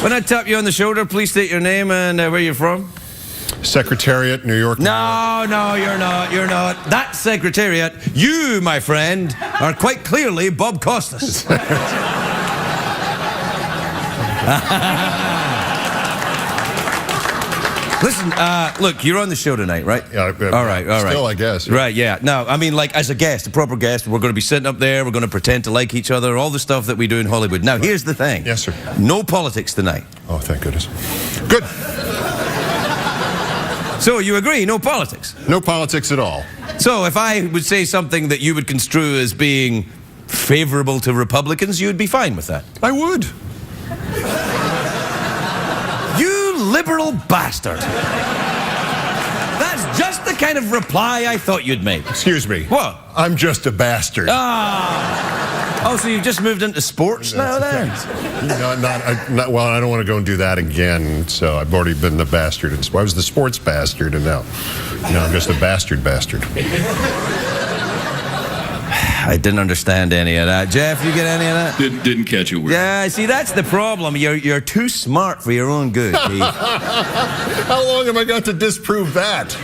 When I tap you on the shoulder, please state your name and where you're from. Secretariat, New York. No, you're not. You're not. That Secretariat, you, my friend, are quite clearly Bob Costas. Listen, look, you're on the show tonight, right? Yeah, all right. Still, I guess. Yeah. Right, yeah. No, I mean, like, as a guest, a proper guest, we're going to be sitting up there, we're going to pretend to like each other, all the stuff that we do in Hollywood. Now, here's the thing. Yes, sir. No politics tonight. Oh, thank goodness. Good. So, you agree, no politics? No politics at all. So, if I would say something that you would construe as being favorable to Republicans, you would be fine with that? I would. You liberal bastard. That's just the kind of reply I thought you'd make. Excuse me. What? I'm just a bastard. Oh, so you've just moved into sports now then? Well, I don't want to go and do that again, so I've already been the bastard. I was the sports bastard, and now I'm just a bastard. I didn't understand any of that. Jeff, you get any of that? Didn't catch a word. Yeah, see, that's the problem. You're too smart for your own good, Keith. How long have I got to disprove that?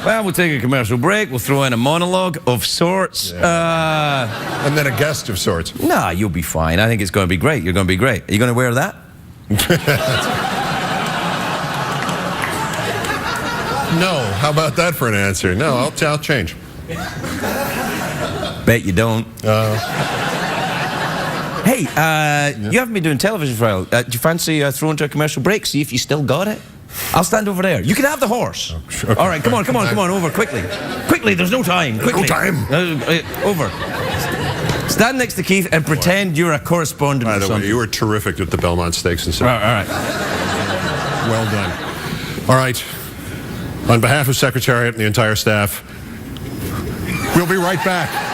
Well, we'll take a commercial break. We'll throw in a monologue of sorts. Yeah. And then a guest of sorts. Nah, you'll be fine. I think it's going to be great. You're going to be great. Are you going to wear that? No. How about that for an answer? No, I'll change. Bet you don't. Hey, you haven't been doing television for a while. Do you fancy throwing to a commercial break? See if you still got it? I'll stand over there. You can have the horse. Okay. All right, come on, over, quickly. Quickly, there's no time. Quickly. No time. Over. Stand next to Keith and pretend you're a correspondent By or the something. way, you were terrific at the Belmont Stakes and stuff. All right. Well done. All right. On behalf of Secretariat and the entire staff, we'll be right back.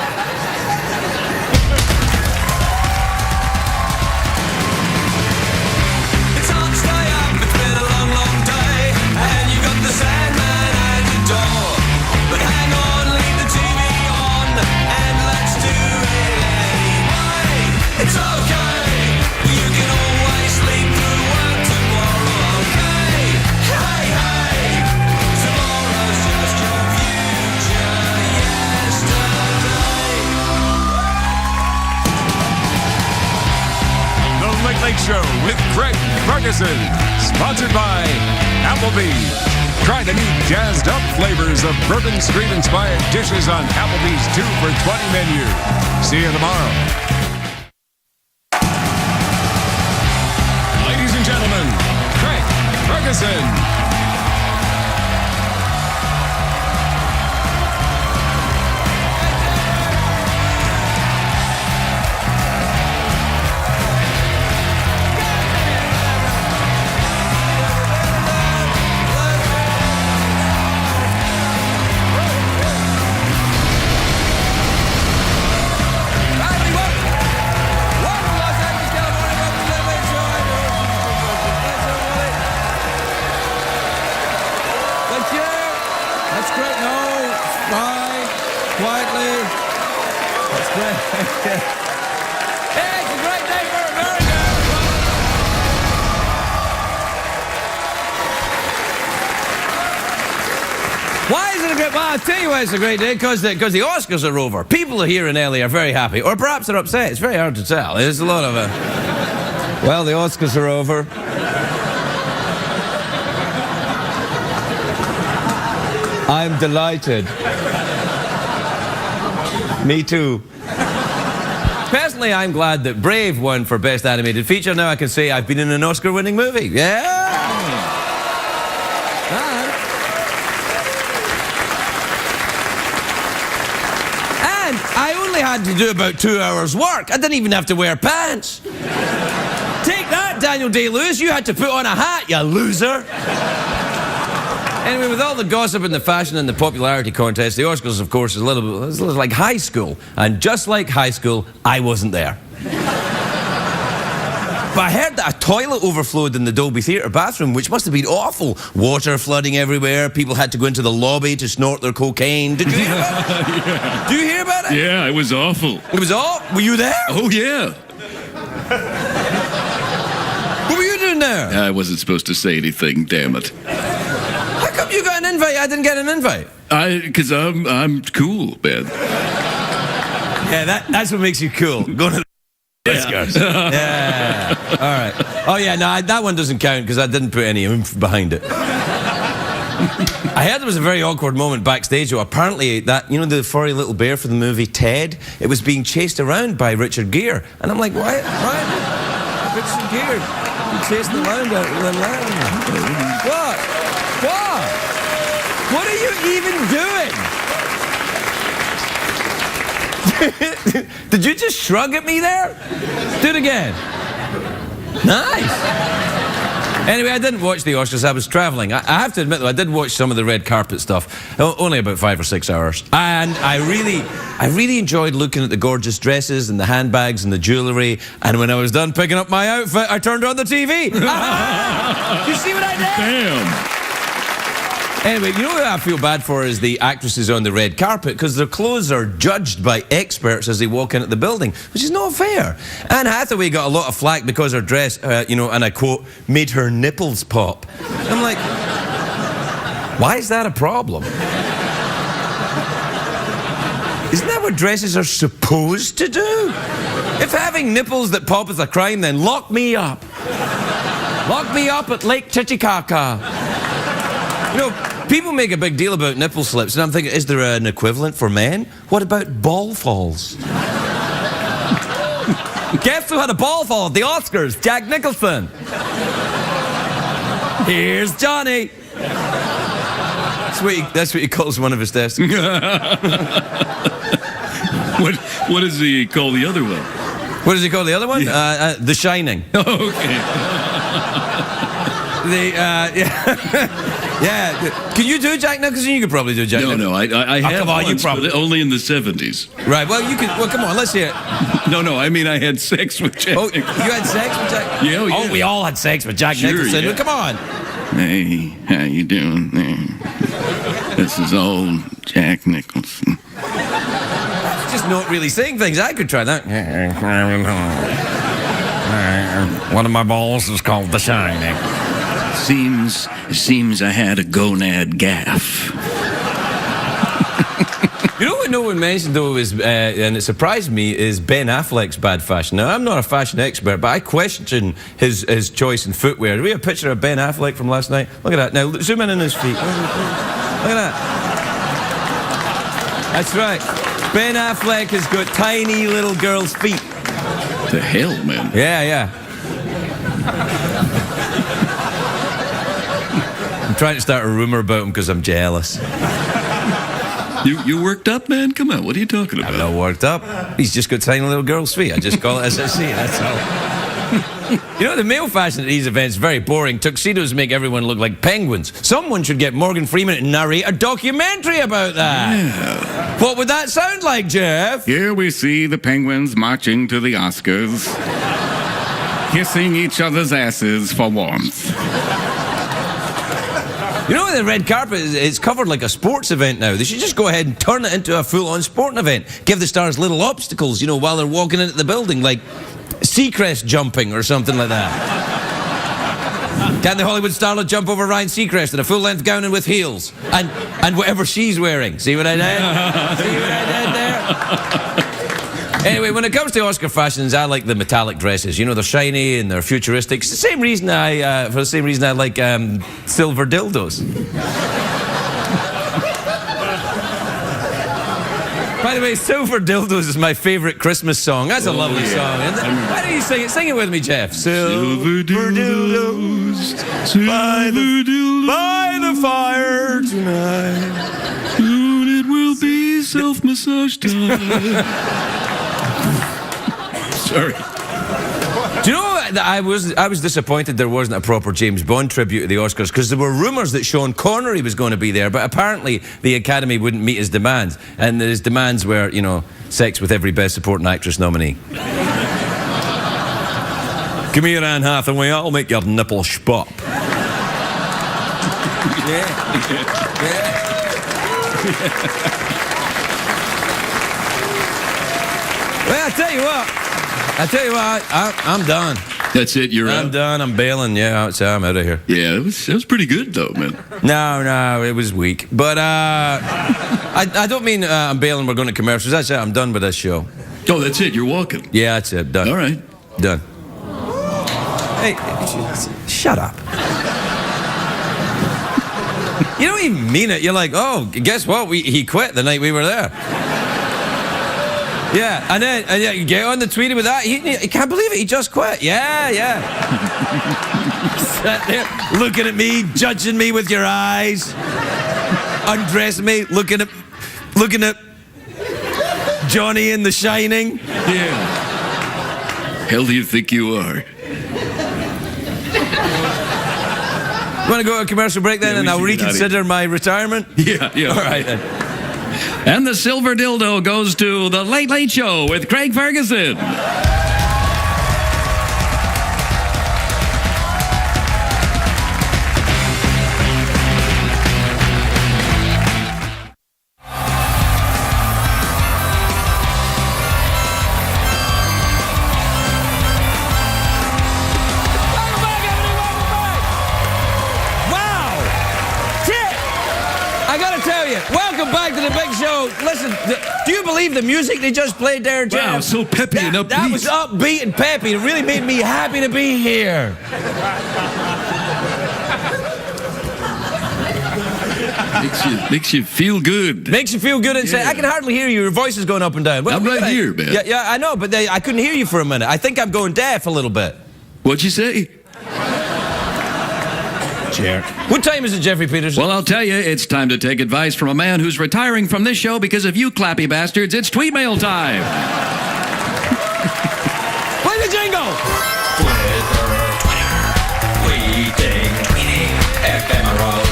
Show with Craig Ferguson, sponsored by Applebee's. Try the new jazzed up flavors of Bourbon Street inspired dishes on Applebee's 2 for $20 menu. See you tomorrow. Ladies and gentlemen, Craig Ferguson. Quietly. That's great. Hey, it's a great day for America. Why is it a great? Well, I'll tell you why it's a great day. Because the Oscars are over. People here in LA are very happy, or perhaps they're upset. It's very hard to tell. There's a lot of well, the Oscars are over. I'm delighted. Me too. Personally, I'm glad that Brave won for Best Animated Feature. Now I can say I've been in an Oscar-winning movie. Yeah! And I only had to do about 2 hours work. I didn't even have to wear pants. Take that, Daniel Day-Lewis. You had to put on a hat, you loser. Anyway, with all the gossip and the fashion and the popularity contest, the Oscars, of course, is a little like high school. And just like high school, I wasn't there. But I heard that a toilet overflowed in the Dolby Theatre bathroom, which must have been awful. Water flooding everywhere. People had to go into the lobby to snort their cocaine. Did you hear about it? Yeah. Do you hear about it? Yeah, it was awful. It was awful? Were you there? Oh, yeah. Were you I wasn't supposed to say anything, damn it. How come you got an invite? I didn't get an invite. Because I'm cool, man. Yeah, that's what makes you cool. Go to the Oscars. Yeah. All right. Oh, yeah, no, that one doesn't count because I didn't put any oomph behind it. I heard there was a very awkward moment backstage. Apparently, that, you know, the furry little bear for the movie Ted, it was being chased around by Richard Gere. And I'm like, why? Richard Gere being chased around out in the land. What? What are you even doing? Did you just shrug at me there? Do it again. Nice. Anyway, I didn't watch the Oscars. I was traveling. I have to admit, though, I did watch some of the red carpet stuff. Only about 5 or 6 hours. And I really enjoyed looking at the gorgeous dresses and the handbags and the jewellery. And when I was done picking up my outfit, I turned on the TV. You see what I did? Damn. Anyway, you know what I feel bad for is the actresses on the red carpet, because their clothes are judged by experts as they walk into the building, which is not fair. Anne Hathaway got a lot of flack because her dress, you know, and I quote, made her nipples pop. I'm like, why is that a problem? Isn't that what dresses are supposed to do? If having nipples that pop is a crime, then lock me up. Lock me up at Lake Titicaca. You know, people make a big deal about nipple slips, and I'm thinking, is there an equivalent for men? What about ball falls? Guess who had a ball fall at the Oscars? Jack Nicholson. Here's Johnny. That's what he calls one of his desks. What does he call the other one? What does he call the other one? Yeah. The Shining. Okay. Yeah. Can you do Jack Nicholson? You could probably do Jack Nicholson. No, I have come on, once, you probably but only in the 70s. Right, well, you could... Well, come on, let's hear it. No, I mean I had sex with Jack Nicholson. You had sex with Jack? Yeah, yeah. Oh, we all had sex with Jack Nicholson. Yeah. Well, come on. Hey, how you doing there? This is old Jack Nicholson. Just not really saying things. I could try that. One of my balls is called The Shining. Seems I had a gonad gaff. You know what no one mentioned, though, is, and it surprised me, is Ben Affleck's bad fashion. Now, I'm not a fashion expert, but I question his choice in footwear. Do we have a picture of Ben Affleck from last night? Look at that. Now, zoom in on his feet. Look at that. That's right. Ben Affleck has got tiny little girls' feet. The hell, man? Yeah. I'm trying to start a rumor about him because I'm jealous. You worked up, man? Come on, what are you talking about? I'm not worked up. He's just got tiny little girls' feet. I just call it as I see it, that's all. You know, the male fashion at these events is very boring. Tuxedos make everyone look like penguins. Someone should get Morgan Freeman to narrate a documentary about that. Yeah. What would that sound like, Jeff? Here we see the penguins marching to the Oscars, kissing each other's asses for warmth. You know, the red carpet, it's covered like a sports event now. They should just go ahead and turn it into a full-on sporting event. Give the stars little obstacles, you know, while they're walking into the building, like Seacrest jumping or something like that. Can the Hollywood starlet jump over Ryan Seacrest in a full-length gown and with heels? And whatever she's wearing. See what I did? See what I did there? Anyway, when it comes to Oscar fashions, I like the metallic dresses. You know, they're shiny and they're futuristic. It's the same reason for the same reason I like silver dildos. By the way, Silver Dildos is my favorite Christmas song. That's a lovely song, isn't it? Why don't you sing it? Sing it with me, Jeff. Silver dildos, by the fire tonight. Soon it will be self-massage time. Sorry. Do you know that I was disappointed there wasn't a proper James Bond tribute at the Oscars, because there were rumours that Sean Connery was going to be there, but apparently the Academy wouldn't meet his demands, and his demands were, you know, sex with every Best Supporting Actress nominee. Come here, Anne Hathaway, I'll make your nipples pop. Yeah. Well, I tell you what, I'm done. That's it. You're I'm out. done. I'm bailing. Yeah, I'm out of here. Yeah, it was pretty good though, man. No, it was weak. But I don't mean I'm bailing. We're going to commercials. That's it. I'm done with this show. Oh, that's it. You're walking. Yeah, that's it. Done. All right. Done. Hey, shut up. You don't even mean it. You're like, oh, guess what? He quit the night we were there. Yeah, and then you get on the tweeter with that. He can't believe it. He just quit. Yeah. Sat there looking at me, judging me with your eyes, undressing me, looking at Johnny in The Shining. Yeah. Hell do you think you are? Want to go to a commercial break then, Yeah, and I'll we should get out of reconsider my retirement? Yeah. All right then. And the silver dildo goes to The Late Late Show with Craig Ferguson. I gotta tell you, welcome back to the big show. Listen, do you believe the music they just played there, Jeff? Wow, so peppy and upbeat. That was upbeat and peppy. It really made me happy to be here. Makes you feel good. Makes you feel good inside. Yeah. I can hardly hear you. Your voice is going up and down. I'm right here, man. Yeah, I know, but I couldn't hear you for a minute. I think I'm going deaf a little bit. What'd you say? Jerk. What time is it, Jeffrey Peterson? Well, I'll tell you, it's time to take advice from a man who's retiring from this show because of you clappy bastards. It's tweet mail time. Play the jingle. Tweeting, ephemeral,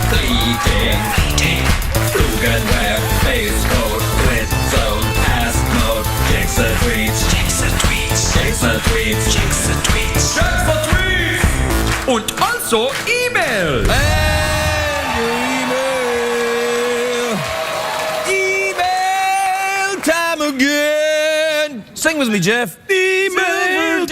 fleeting, Jugendware, base code, with zone, ask mode, checks the tweets, checks the tweets. Und also E-Mail. And email time again. Sing with me, Jeff. Email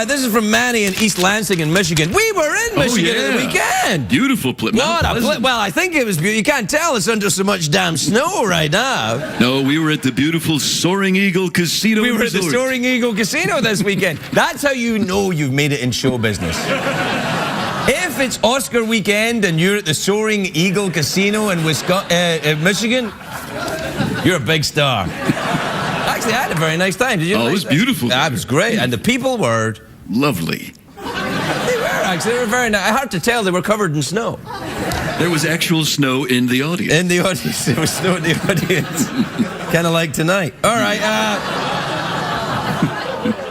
this is from Manny in East Lansing in Michigan. We were in Michigan at the weekend. Beautiful place. What a well, I think it was beautiful. You can't tell it's under so much damn snow right now. No, we were at the beautiful Soaring Eagle Casino. We were at the Resort. Soaring Eagle Casino this weekend. That's how you know you've made it in show business. If it's Oscar weekend and you're at the Soaring Eagle Casino in Michigan, you're a big star. Actually, I had a very nice time. Did you? Oh, it was beautiful. That was great, and the people were Lovely. They were actually. They were very nice. Hard to tell. They were covered in snow. There was actual snow in the audience. In the audience, there was snow in the audience. Kind of like tonight. All right.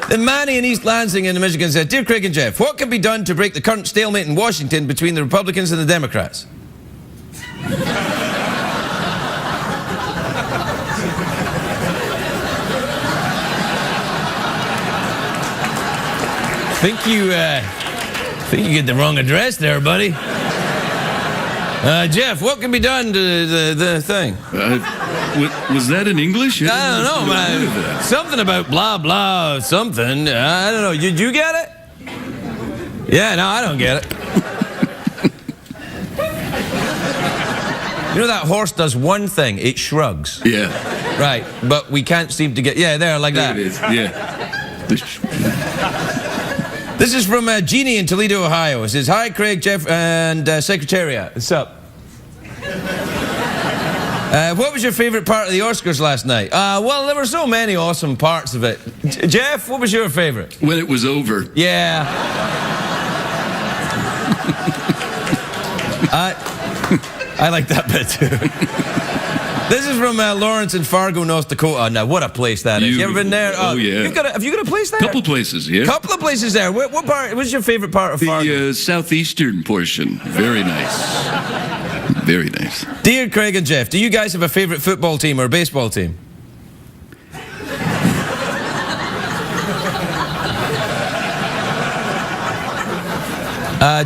The Manny in East Lansing in Michigan said, "Dear Craig and Jeff, what can be done to break the current stalemate in Washington between the Republicans and the Democrats?" Think you get the wrong address there, buddy. Jeff, what can be done to the thing? Was that in English? I don't know, man. Something about blah, blah, something. I don't know. Did you get it? Yeah, no, I don't get it. You know that horse does one thing. It shrugs. Yeah. Right, but we can't seem to get... Yeah, there, like There that. it is. Yeah. This is from Jeannie in Toledo, Ohio. It says, "Hi, Craig, Jeff, and Secretariat. What's up? What was your favorite part of the Oscars last night?" Well, there were so many awesome parts of it. Jeff, what was your favorite? When it was over. Yeah. I like that bit too. This is from Lawrence in Fargo, North Dakota. Now, what a place that is. You ever been there? Oh, yeah. Have you got a place there? Couple places, yeah. Couple of places there. What part? What's your favorite part of Fargo? The southeastern portion. Very nice. Very nice. Dear Craig and Jeff, do you guys have a favorite football team or baseball team?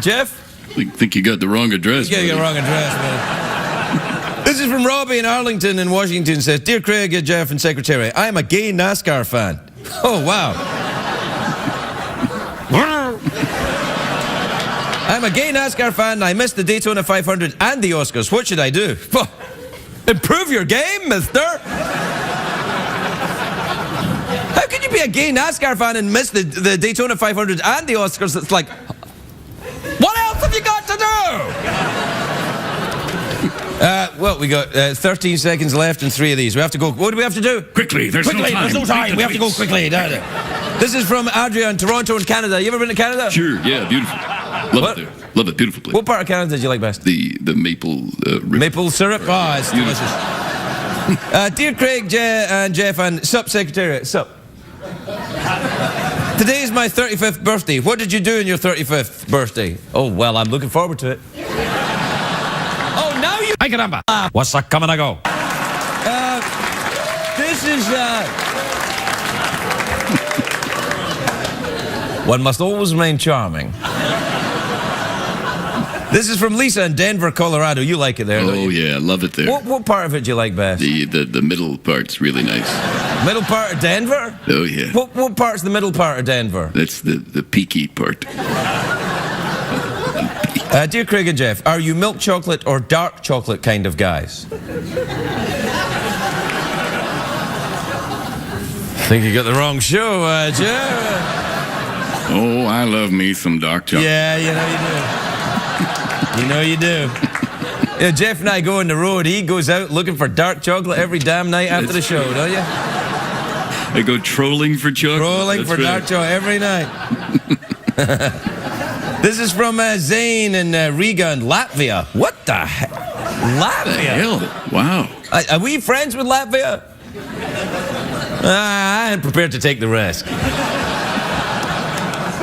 Jeff? I think you got the wrong address. You got the buddy. wrong address, man. This is from Robbie in Arlington in Washington. Says, Dear Craig, Jeff, and Secretary, I am a gay NASCAR fan. Oh, wow. I'm a gay NASCAR fan and I missed the Daytona 500 and the Oscars. What should I do? Improve your game, mister. How can you be a gay NASCAR fan and miss the Daytona 500 and the Oscars? It's like, what else have you got to do? Well, we got 13 seconds left and 3 of these. We have to go. What do we have to do? Quickly, there's no time. There's no time. We have to go quickly. This is from Adria in Toronto in Canada. You ever been to Canada? Sure, yeah, beautiful. Love it there. Love it, beautiful place. What part of Canada did you like best? The maple... maple syrup? Oh, it's delicious. Dear Craig, and Jeff, and Sup Secretariat, Sup. Today is my 35th birthday. What did you do on your 35th birthday? Oh, well, I'm looking forward to it. Oh, now you... Ay, caramba. What's that coming to go? This is, One must always remain charming. This is from Lisa in Denver, Colorado. You like it there, don't you? Oh, yeah, love it there. What part of it do you like best? The middle part's really nice. Middle part of Denver? Oh, yeah. What part's the middle part of Denver? That's the peaky part. Dear Craig and Jeff, are you milk chocolate or dark chocolate kind of guys? I think you got the wrong show, Jeff. Oh, I love me some dark chocolate. Yeah, you know you do. You know you do. Yeah, Jeff and I go on the road. He goes out looking for dark chocolate every damn night after the show, don't you? I go trolling for chocolate. Trolling for dark chocolate every night. This is from Zane in Riga in Latvia. What the heck? Latvia? Hell, wow. Are we friends with Latvia? I ain't prepared to take the risk.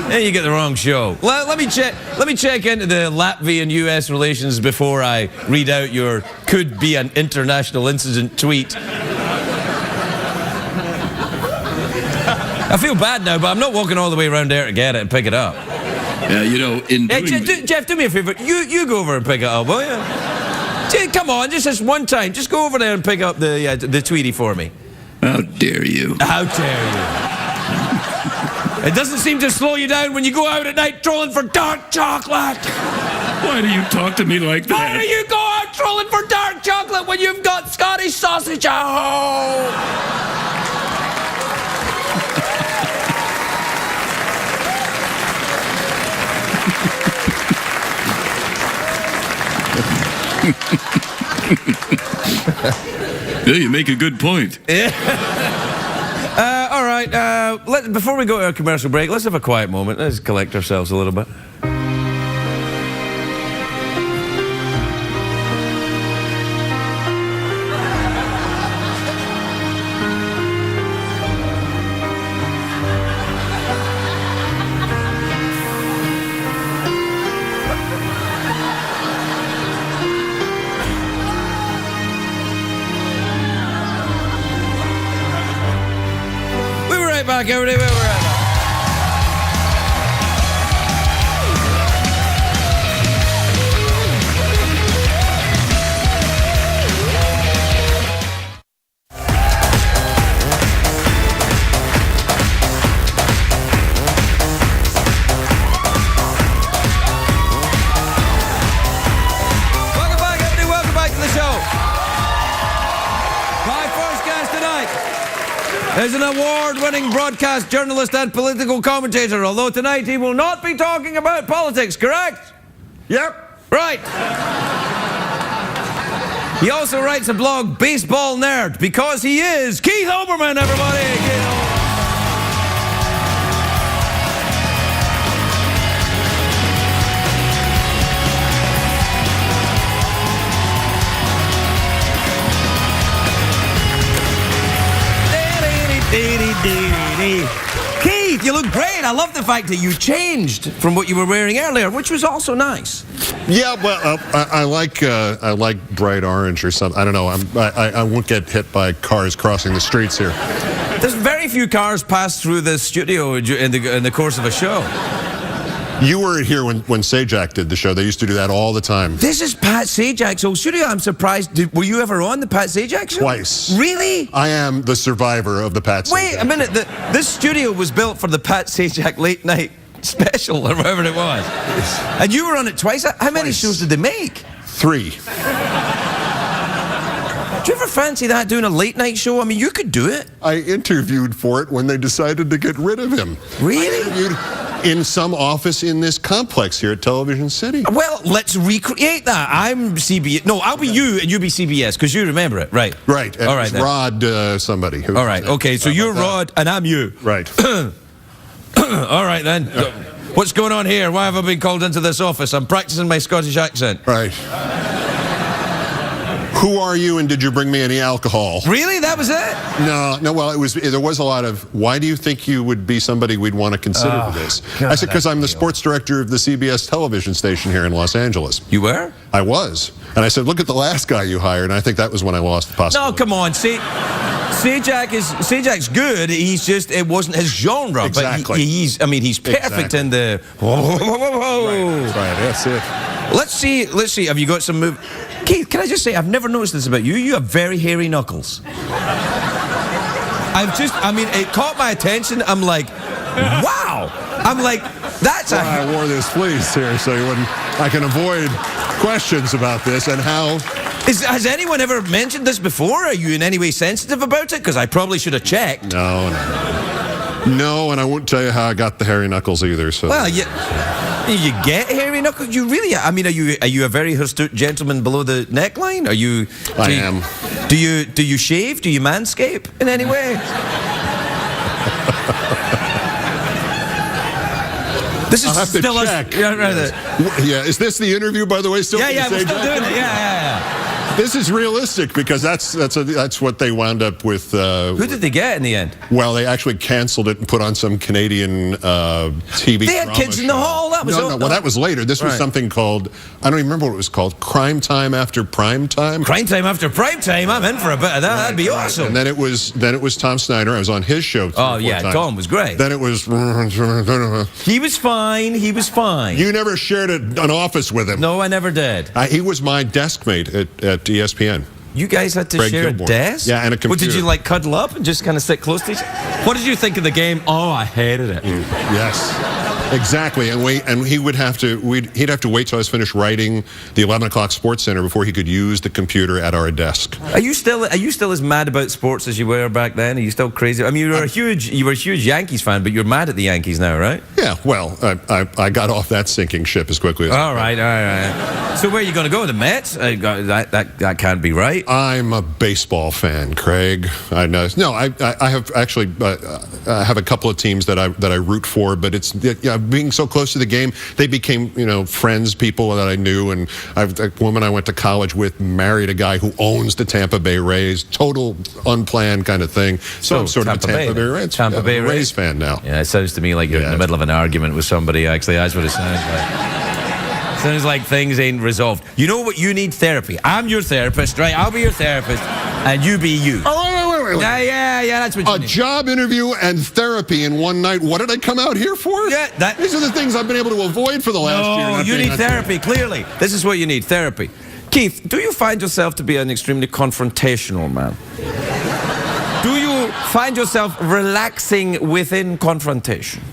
Hey, you get the wrong show. Let me check into the Latvian-US relations before I read out your could be an international incident tweet. I feel bad now, but I'm not walking all the way around there to get it and pick it up. Yeah, you know, in doing... Jeff, do me a favor. You go over and pick it up, will you? Come on, just this one time. Just go over there and pick up the tweetie for me. How dare you? How dare you? It doesn't seem to slow you down when you go out at night trolling for dark chocolate. Why do you talk to me like that? Why do you go out trolling for dark chocolate when you've got Scottish sausage at home? Yeah, you make a good point. Yeah. All right, before we go to our commercial break, let's have a quiet moment. Let's collect ourselves a little bit. Back every day where we're at. Welcome back, everybody. Welcome back to the show. My first guest tonight is an award-winning broadcast journalist and political commentator, although tonight he will not be talking about politics, correct? Yep. Right. He also writes a blog, Baseball Nerd, because he is Keith Olbermann, everybody. Keith Olbermann. Keith, you look great. I love the fact that you changed from what you were wearing earlier, which was also nice. Yeah, well, I like bright orange or something. I don't know. I won't get hit by cars crossing the streets here. There's very few cars pass through this studio in the course of a show. You were here when Sajak did the show. They used to do that all the time. This is Pat Sajak's old studio. I'm surprised. Were you ever on the Pat Sajak show? Twice. Really? I am the survivor of the Pat Sajak. Wait a minute. This studio was built for the Pat Sajak late night special or whatever it was. And you were on it twice? How many shows did they make? 3. Do you ever fancy that, doing a late night show? I mean, you could do it. I interviewed for it when they decided to get rid of him. Really? I interviewed in some office in this complex here at Television City. Well, let's recreate that. I'm CBS. No, I'll be you and you be CBS because you remember it, right? Right. And All right. it was Rod somebody. All right. Okay. So you're Rod and I'm you. Right. All right then. What's going on here? Why have I been called into this office? I'm practicing my Scottish accent. Right. Who are you, and did you bring me any alcohol? Really? That was it? No. Well, there was a lot of. Why do you think you would be somebody we'd want to consider for this? God, I said because I'm the sports director of the CBS television station here in Los Angeles. You were? I was, and I said, look at the last guy you hired, and I think that was when I lost the possibility. No, come on. Sajak's good. He's just it wasn't his genre. Exactly. But he's perfect in the. Whoa. Right. That's it. Let's see. Have you got some move? Keith, can I just say, I've never noticed this about you. You have very hairy knuckles. It caught my attention. I'm like, wow. I'm like, that's I wore this fleece here so I can avoid questions about this and how. Has anyone ever mentioned this before? Are you in any way sensitive about it? Because I probably should have checked. No, and I won't tell you how I got the hairy knuckles either. So. Well, you get hairy knuckles? You really? I mean, are you a very astute gentleman below the neckline? I am. Do you shave? Do you manscape in any way? This is I'll have to still check. Yeah. Is this the interview, by the way? Still? Yeah. We're still doing it. Yeah. This is realistic because that's what they wound up with. Who did they get in the end? Well, they actually canceled it and put on some Canadian TV. They had kids in the hall. That was no. Well, that was later. This was something called, I don't even remember what it was called. Crime Time After Prime Time. Crime Time After Prime Time. I'm in for a bit of that. That'd be awesome. And then it was Tom Snyder. I was on his show. Tom was great. Then it was. He was fine. You never shared an office with him. No, I never did. He was my desk mate at ESPN. You guys had to share a desk? Yeah, and a computer. What, did you cuddle up and just kind of sit close to each other? What did you think of the game? Oh, I hated it. Yes. Exactly, and he'd have to wait till I was finished writing the 11 o'clock Sports Center before he could use the computer at our desk. Are you still as mad about sports as you were back then? Are you still crazy? I mean, you were a huge Yankees fan, but you're mad at the Yankees now, right? Yeah. Well, I got off that sinking ship as quickly as. All right. So where are you going to go? The Mets? That can't be right. I'm a baseball fan, Craig. I know. No, I have actually I have a couple of teams that I root for, but it's being so close to the game, they became friends, people that I knew, and a woman I went to college with married a guy who owns the Tampa Bay Rays. Total unplanned kind of thing. So I'm sort of a Tampa Bay Rays fan now. Yeah, it sounds to me like you're in the middle of an argument with somebody. Actually, that's what it sounds like. Sounds like things ain't resolved. You know what? You need therapy. I'm your therapist, right? I'll be your therapist, and you be you. Oh, wait. Yeah, that's what you need. A job interview and therapy in one night. What did I come out here for? Yeah, these are the things I've been able to avoid for the last year. No, you need therapy, clearly. This is what you need, therapy. Keith, do you find yourself to be an extremely confrontational man? Do you find yourself relaxing within confrontation?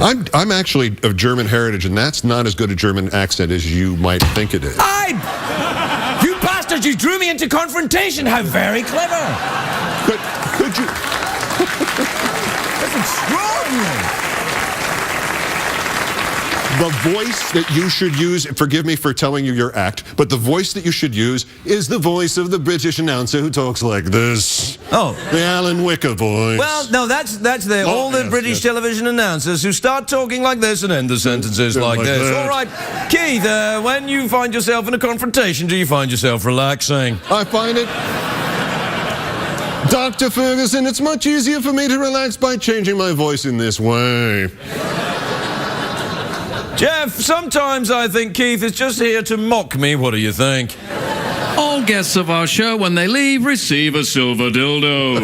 I'm actually of German heritage, and that's not as good a German accent as you might think it is. You bastards, you drew me into confrontation. How very clever. Could you? That's extraordinary. The voice that you should use, forgive me for telling you your act, but the voice that you should use is the voice of the British announcer who talks like this. Oh. The Alan Wicker voice. Well, no, that's the older British television announcers who start talking like this and end the sentences like this. All right, Keith, when you find yourself in a confrontation, do you find yourself relaxing? I find it... Dr. Ferguson, it's much easier for me to relax by changing my voice in this way. Jeff, sometimes I think Keith is just here to mock me. What do you think? All guests of our show, when they leave, receive a silver dildo.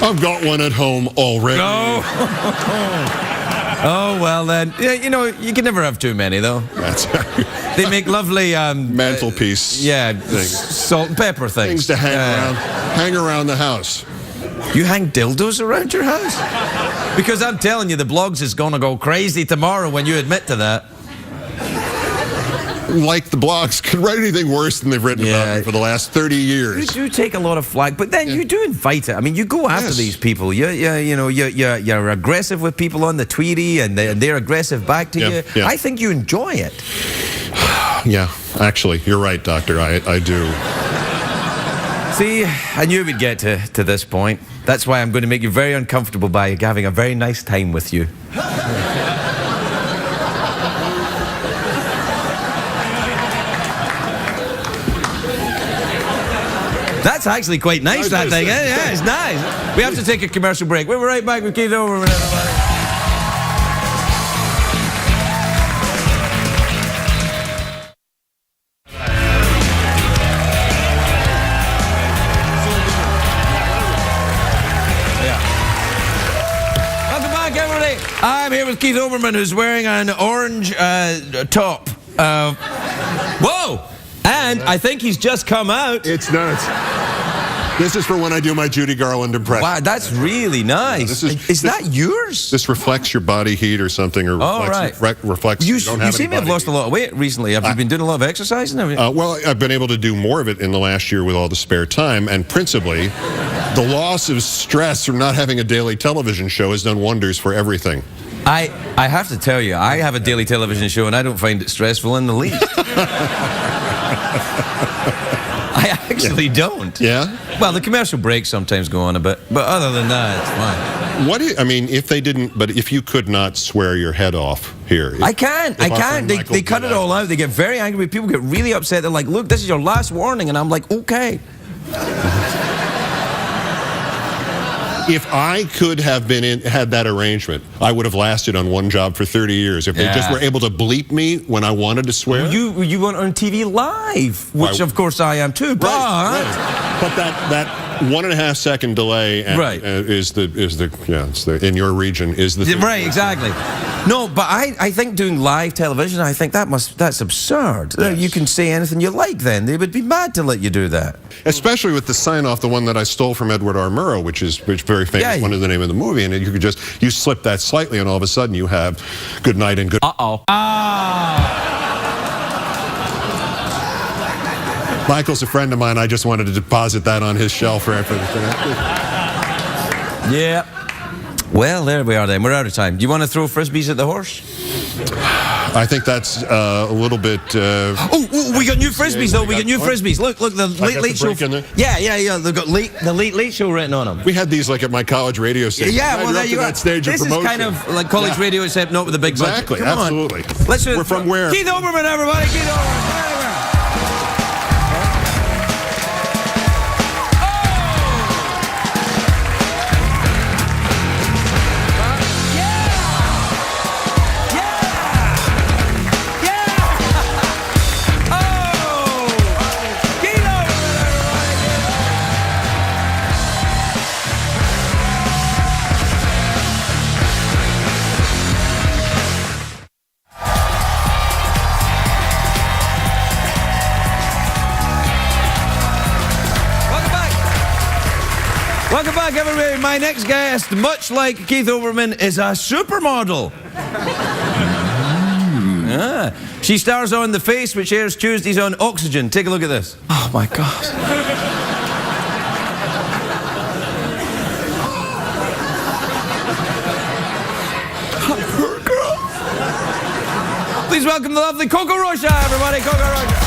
I've got one at home already. Oh. Oh, well then. Yeah, you know, you can never have too many, though. That's They make lovely... mantelpiece. Salt and pepper things. Things to hang around the house. You hang dildos around your house? Because I'm telling you, the blogs is going to go crazy tomorrow when you admit to that. Like the blogs could write anything worse than they've written about me for the last 30 years. You do take a lot of flack, but then you do invite it. I mean, you go after these people. You're aggressive with people on the Tweety, and they're aggressive back to you. Yeah. I think you enjoy it. Yeah, actually, you're right, Doctor. I do. See, I knew we'd get to this point. That's why I'm going to make you very uncomfortable by having a very nice time with you. That's actually quite nice, that thing. Yeah, it's nice. We have to take a commercial break. We'll be right back with Keith Olbermann, everybody. Welcome back, everybody. I'm here with Keith Olbermann, who's wearing an orange top. Whoa! And I think he's just come out. It's nuts. This is for when I do my Judy Garland impression. Wow, that's really nice. Is that yours? This reflects your body heat or something, or reflects. You don't have seem to have lost a lot of weight recently. Have you been doing a lot of exercising? Well, I've been able to do more of it in the last year with all the spare time, and principally, the loss of stress from not having a daily television show has done wonders for everything. I have to tell you, I have a daily television show, and I don't find it stressful in the least. I actually don't. Yeah? Well, the commercial breaks sometimes go on a bit, but other than that, it's fine. I mean, if you could not swear your head off here. I can't. They cut it all out. They get very angry. People get really upset. They're like, look, this is your last warning. And I'm like, okay. If I could have had that arrangement, I would have lasted on one job for 30 years. If they just were able to bleep me when I wanted to swear. You weren't on TV live, which of course I am too. But But that 1.5 second delay is in your region is the thing. Right, exactly. No, but I think doing live television, I think that's absurd. Yes. You can say anything you like then. They would be mad to let you do that. Especially with the sign-off, the one that I stole from Edward R. Murrow, which is very famous, one of the name of the movie, and you slip that slightly, and all of a sudden you have good night and good... Uh-oh. Michael's a friend of mine. I just wanted to deposit that on his shelf for Yeah. Well, there we are then. We're out of time. Do you want to throw frisbees at the horse? I think that's a little bit... we got new frisbees, though. We got new frisbees. Look, the late show. Yeah. They've got the late show written on them. We had these like at my college radio station. Yeah, well, there you go. This is kind of like college radio, except not with the big budget. Exactly, absolutely. We're from where? Keith Olbermann, everybody. Keith Olbermann. Welcome back, everybody. My next guest, much like Keith Olbermann, is a supermodel. She stars on The Face, which airs Tuesdays on Oxygen. Take a look at this. Oh, my God. Poor girl. Please welcome the lovely Coco Rocha, everybody. Coco Rocha.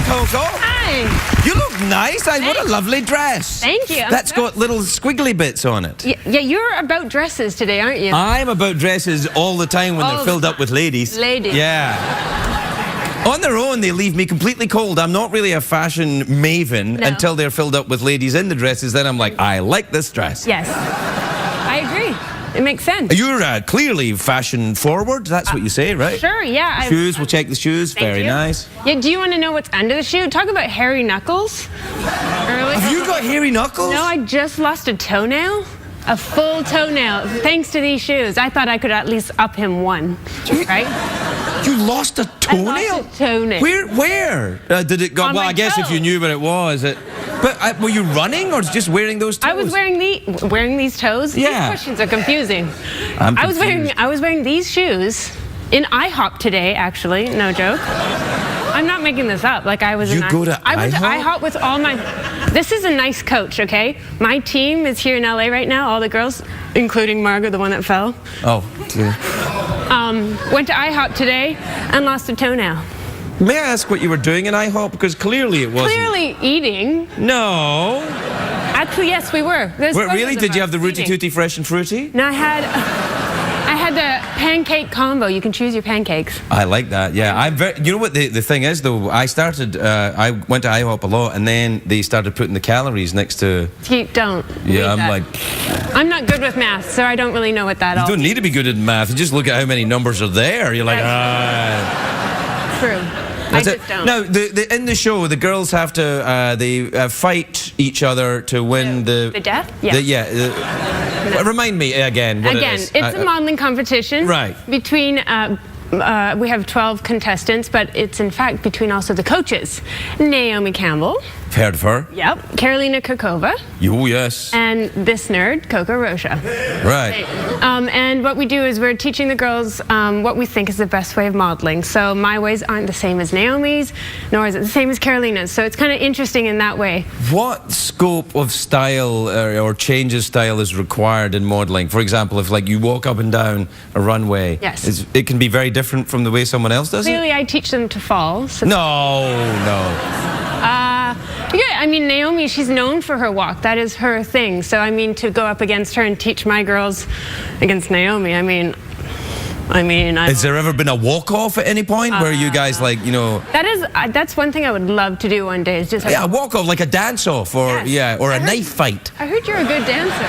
Coco. Hi. You look nice. What a lovely dress. Thank you. That's got little squiggly bits on it. Yeah, you're about dresses today, aren't you? I'm about dresses all the time when they're filled up with ladies. Ladies. Yeah. On their own, they leave me completely cold. I'm not really a fashion maven until they're filled up with ladies in the dresses. Then I'm like, I like this dress. Yes. I agree. It makes sense. You're clearly fashion forward. That's what you say, right? Sure, yeah. Shoes, we'll check the shoes. Thank Very you. nice. Yeah, do you want to know what's under the shoe? Talk about hairy knuckles. Have you got hairy knuckles? No, I just lost a toenail. A full toenail, thanks to these shoes. I thought I could at least up him one, right? You lost a toenail? I lost a toenail. Where? Did it go? On Well, my I guess if you toe. knew what it was. But were you running or just wearing those toes? I was wearing these toes. Yeah. These questions are confusing. I'm I was confused. wearing these shoes in IHOP today, actually. No joke. I'm not making this up. Like I was. You go to I went to IHOP? IHOP with all my. This is a nice coach, okay? My team is here in LA right now. All the girls, including Margot, the one that fell. Oh, dear. Went to IHOP today and lost a toenail. May I ask what you were doing in IHOP? Because clearly it wasn't. Clearly eating. No. Actually, yes, we were. There's Wait, photos really? of Did you us have the Rooty eating. Tooty Fresh and Fruity? No, I had the pancake combo. You can choose your pancakes. I like that. Yeah, I'm very. You know what the thing is though? I started. I went to IHOP a lot, and then they started putting the calories next to. You don't. read Yeah, I'm that. like. I'm not good with math, so I don't really know what that all You don't need to be good at math. You just look at how many numbers are there. You're like, True. I That's it. just don't. Now, in the show, the girls have to they fight each other to win the death? Yeah. Remind me again. What Again, it is. it's a modeling competition. Right. Between, we have 12 contestants, but it's in fact between also the coaches. Naomi Campbell. Heard of her? Yep. Carolina Kokova. Oh, yes. And this nerd, Coco Rocha. Right. And what we do is we're teaching the girls what we think is the best way of modeling. So my ways aren't the same as Naomi's, nor is it the same as Carolina's. So it's kind of interesting in that way. What scope of style or change of style is required in modeling? For example, if like you walk up and down a runway, Yes. it can be very different from the way someone else does it? Clearly, I teach them to fall. So No. yeah, I mean, Naomi, she's known for her walk. That is her thing. So, I mean, to go up against her and teach my girls against Naomi, I mean, Has there ever been a walk-off at any point where you guys like, you know... that's one thing I would love to do one day. Is just Yeah, a walk-off, like a dance-off or, Yes. or a knife fight. I heard you're a good dancer.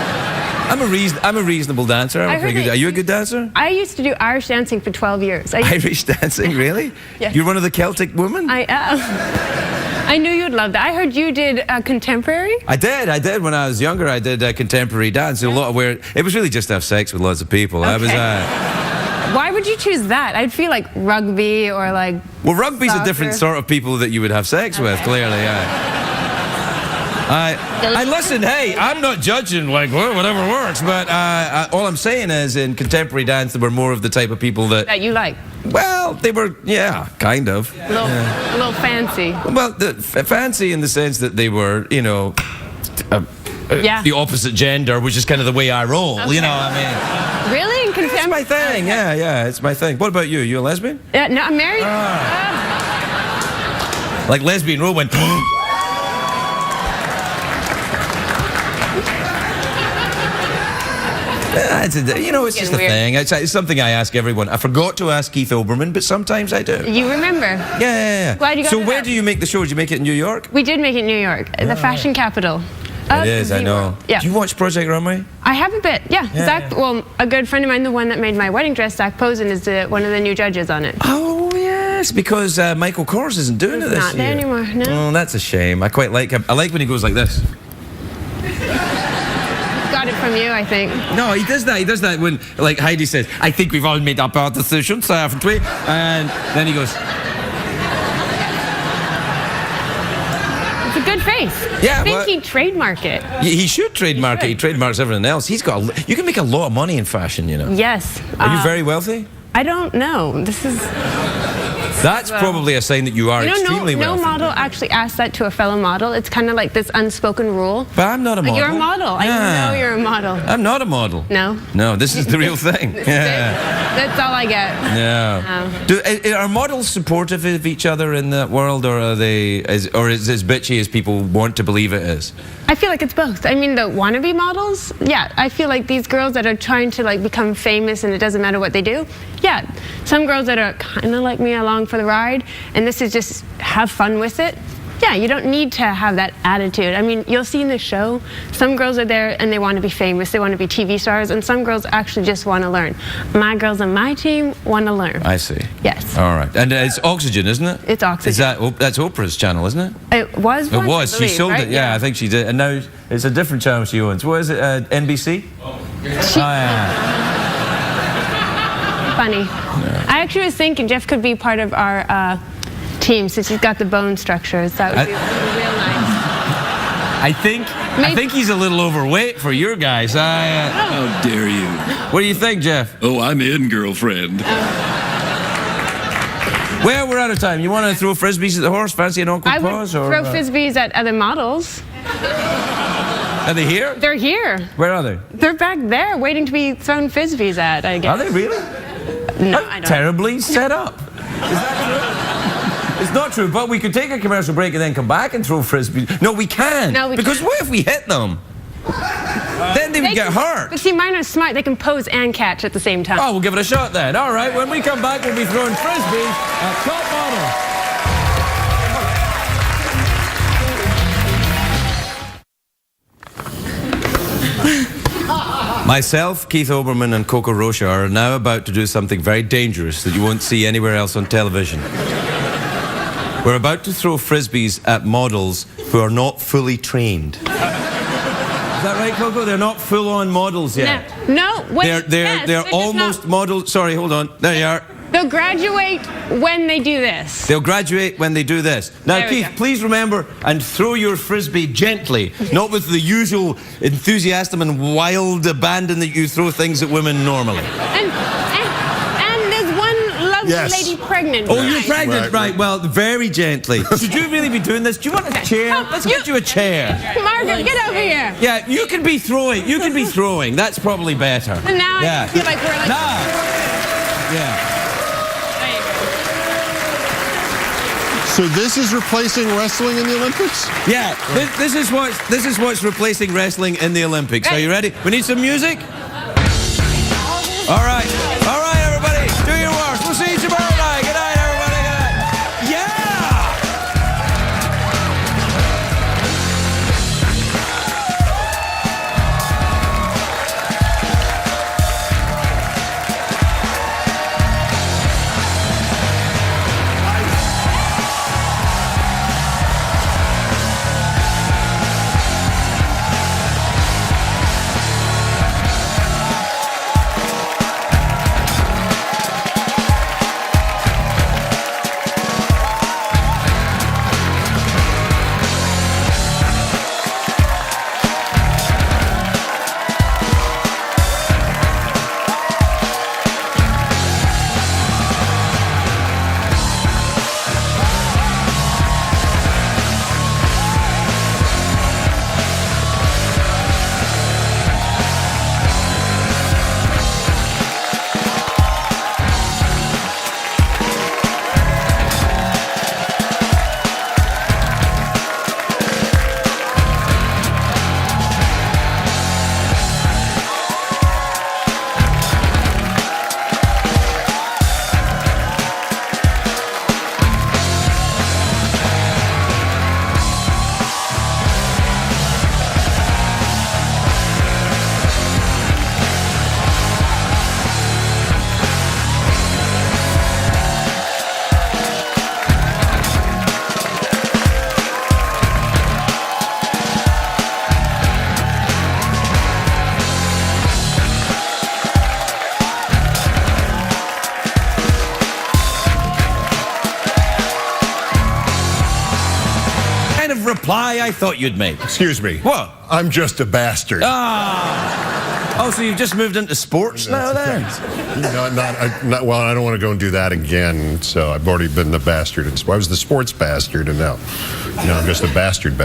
I'm a reasonable dancer. I heard Are you a good dancer? I used to do Irish dancing for 12 years. Irish dancing, really? Yes. You're one of the Celtic women? I am. I knew you'd love that. I heard you did contemporary. I did. When I was younger, I did contemporary dance. A lot of it was really just to have sex with lots of people. I was... Why would you choose that? I'd feel like rugby or like... Well, rugby's soccer. a different sort of people that you would have sex with, clearly, yeah. I listen, hey, I'm not judging, like, well, whatever works, but all I'm saying is in contemporary dance, there were more of the type of people that... you like. Well, they were, yeah, kind of. A little fancy. Well, fancy in the sense that they were, you know... the opposite gender, which is kind of the way I roll, you know what I mean? Really? In contemporary? It's my thing, yeah, it's my thing. What about you? You a lesbian? No, I'm married. Like lesbian rule went... it's just a thing. It's something I ask everyone. I forgot to ask Keith Olbermann, but sometimes I do. You remember? Yeah. Glad you got So it where up. do you make the show? Did you make it in New York? We did make it in New York, the fashion capital. It is, I know. Yeah. Do you watch Project Runway? I have a bit, yeah. Zach, well, a good friend of mine, the one that made my wedding dress, Zach Posen, is one of the new judges on it. Oh, yes, because Michael Kors isn't doing it this Not there year. anymore, no. Oh, that's a shame. I quite like him. I like when he goes like this. Got it from you, I think. No, he does that. He does that when, like Heidi says, I think we've all made up our decisions, haven't we? And then he goes... It's a good face. Yeah, I think well- he'd trademark it. He should trademark it. He trademarks everything else. He's got. You can make a lot of money in fashion, you know. Yes. Are you very wealthy? I don't know. This is... That's probably a sign that you are extremely no wealthy. model actually asks that to a fellow model. It's kind of like this unspoken rule. But I'm not a model. You're a model. I know you're a model. I'm not a model. No? No, this is the real thing. Yeah. That's all I get. Yeah. Are models supportive of each other in that world, or are they, or is it as bitchy as people want to believe it is? I feel like it's both. I mean, the wannabe models, yeah. I feel like these girls that are trying to like become famous and it doesn't matter what they do, yeah. Some girls that are kind of like me along for the ride, and this is just have fun with it. Yeah, you don't need to have that attitude. I mean, you'll see in the show, some girls are there and they want to be famous, they want to be TV stars, and some girls actually just want to learn. My girls on my team want to learn. I see. Yes. All right. And it's Oxygen, isn't it? It's Oxygen. Is that's Oprah's channel, isn't it? It was once, It was. I believe, She sold right? it. Yeah, I think she did. And now it's a different channel she owns. What is it? NBC? Oh, yeah. Funny. Yeah. I actually was thinking Jeff could be part of our team since he's got the bone structures. That would be real nice. I think he's a little overweight for your guys. How dare you? What do you think, Jeff? Oh, I'm in, girlfriend. Well, we're out of time. You want to throw frisbees at the horse? Fancy an awkward I would pause? throw frisbees at other models. Are they here? They're here. Where are they? They're back there waiting to be thrown frisbees at, I guess. Are they really? No, I don't. Terribly set up. Is that true? It's not true, but we could take a commercial break and then come back and throw frisbees. No, we can't. No, we because can't. what if we hit them? Then they would get hurt. But see, mine are smart. They can pose and catch at the same time. Oh, we'll give it a shot then. All right, when we come back, we'll be throwing frisbees at top model. Myself, Keith Olbermann and Coco Rocha are now about to do something very dangerous that you won't see anywhere else on television. We're about to throw frisbees at models who are not fully trained. Is that right, Coco? They're not full-on models yet. No. They're almost models. Sorry, hold on. There you are. They'll graduate when they do this. They'll graduate when they do this. Now, Keith, please remember and throw your frisbee gently, not with the usual enthusiasm and wild abandon that you throw things at women normally. And there's one lovely lady pregnant. Oh, you're pregnant, right? Well, very gently. Should you really be doing this? Do you want a chair? Let's get you a chair. Margaret, get over here. Yeah, you can be throwing. You can be throwing. That's probably better. And now I feel like we're like... Yeah. So this is replacing wrestling in the Olympics? Yeah, this is what's replacing wrestling in the Olympics. Are you ready? We need some music? All right, everybody, do your worst. We'll see you tomorrow night. Good night, everybody. Good night. Yeah! Reply I thought you'd make. Excuse me. What? I'm just a bastard. Oh, so you've just moved into sports now then? Well, I don't want to go and do that again, so I've already been the bastard. I was the sports bastard, and now I'm just a bastard.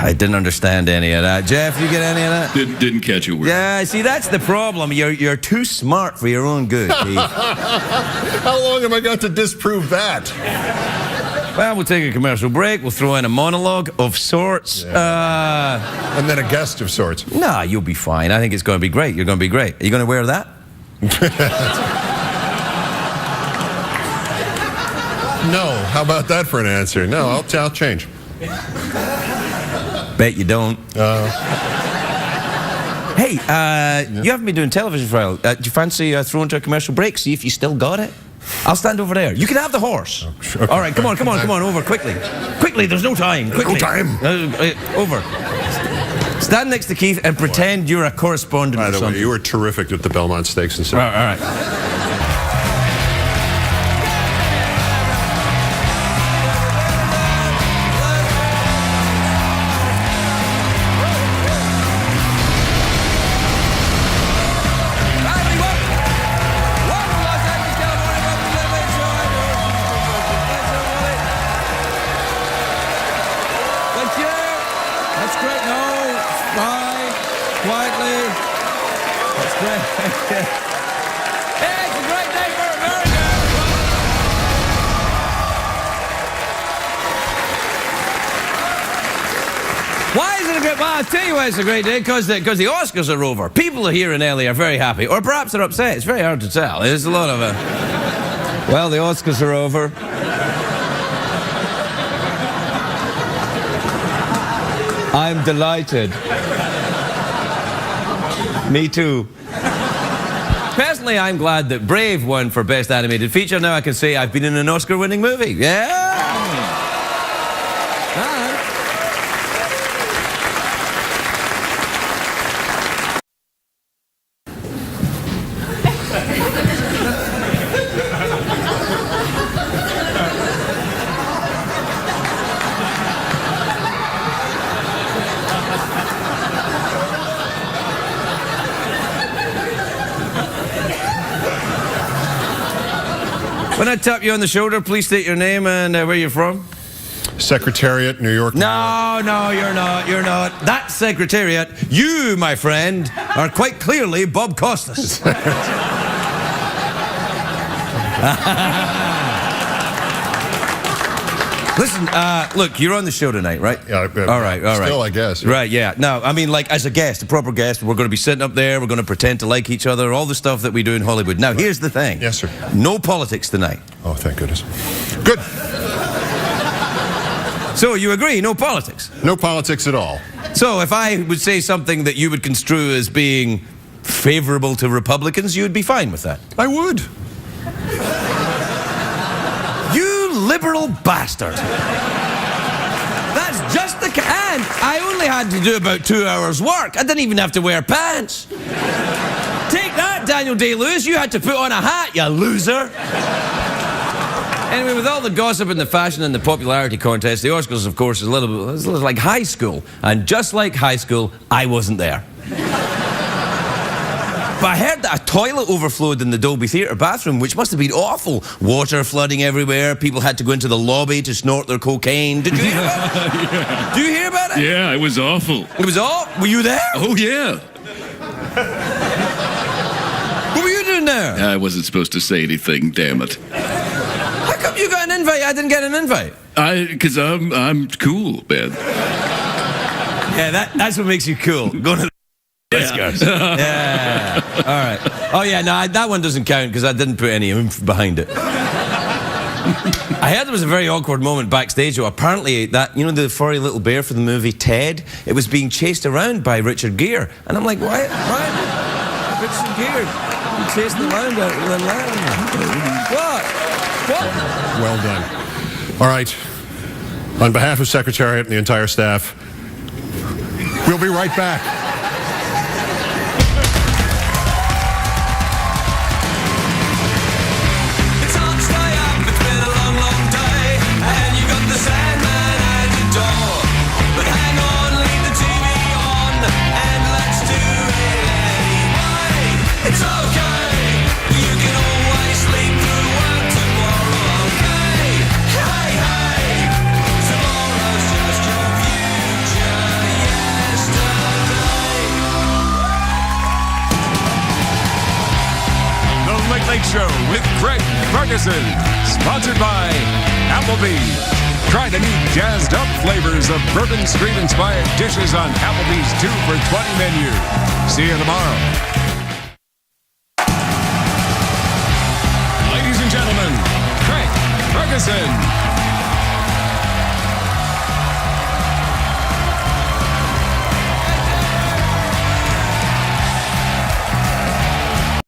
I didn't understand any of that. Jeff, you get any of that? Didn't catch a word. Yeah, see, that's the problem. You're too smart for your own good, Keith. How long have I got to disprove that? Well, we'll take a commercial break. We'll throw in a monologue of sorts. Yeah. And then a guest of sorts. Nah, you'll be fine. I think it's going to be great. You're going to be great. Are you going to wear that? No. How about that for an answer? No, I'll change. Bet you don't. Hey, you haven't been doing television for a while. Do you fancy throwing to a commercial break? See if you still got it? I'll stand over there. You can have the horse. Oh, sure. Okay. All right, come on, over, quickly. Quickly, there's no time. Quickly. No time. Over. Stand next to Keith and pretend you're a correspondent By or the way, something. you were terrific at the Belmont Stakes and stuff. All right. Quietly. That's great. Hey, it's a great day for America. Why is it a great? Well, I'll tell you why it's a great day. Because the Oscars are over. People here in LA are very happy, or perhaps they're upset. It's very hard to tell. There's a lot of well, the Oscars are over. I'm delighted. Me too. Personally, I'm glad that Brave won for Best Animated Feature. Now I can say I've been in an Oscar-winning movie. Yeah! When I tap you on the shoulder, please state your name and where you're from. Secretariat, New York. No, you're not. You're not. That Secretariat, you, my friend, are quite clearly Bob Costas. Listen, look, you're on the show tonight, right? Yeah, all right. Still, I guess. Right, yeah. No, I mean, like, as a guest, a proper guest, we're going to be sitting up there, we're going to pretend to like each other, all the stuff that we do in Hollywood. Now, here's the thing. Yes, sir. No politics tonight. Oh, thank goodness. Good. So, you agree, no politics? No politics at all. So, if I would say something that you would construe as being favorable to Republicans, you would be fine with that? I would. You liberal bastard. That's just the... And I only had to do about 2 hours work. I didn't even have to wear pants. Take that, Daniel Day-Lewis. You had to put on a hat, you loser. Anyway, with all the gossip and the fashion and the popularity contest, the Oscars, of course, is a little like high school. And just like high school, I wasn't there. But I heard that a toilet overflowed in the Dolby Theatre bathroom, which must have been awful. Water flooding everywhere. People had to go into the lobby to snort their cocaine. Did you hear about it? Yeah. Do you hear about it? Yeah, it was awful. It was awful? Were you there? Oh, yeah. What were you doing there? I wasn't supposed to say anything, damn it. How come you got an invite? I didn't get an invite. Because I'm cool, man. Yeah, that's what makes you cool. Going to the Oscars. Yeah. All right. Oh, yeah, no, that one doesn't count because I didn't put any oomph behind it. I heard there was a very awkward moment backstage. Apparently, that, you know, the furry little bear for the movie Ted, it was being chased around by Richard Gere. And I'm like, why? Richard Gere chasing around out in the land. What? Well done. All right. On behalf of Secretariat and the entire staff, we'll be right back. It's hard to stay up, it's been a long, long day, and you got the Sandman at your door. But hang on, leave the TV on, and let's do it anyway. It's okay, you can always sleep through work tomorrow, okay? Hey, hey, tomorrow's just your future yesterday. The Late Late Show with Greg Ferguson. Sponsored by Applebee's. Try the new jazzed up flavors of Bourbon Street inspired dishes on Applebee's 2 for $20 menu. See you tomorrow. Ladies and gentlemen, Greg Ferguson. Ferguson.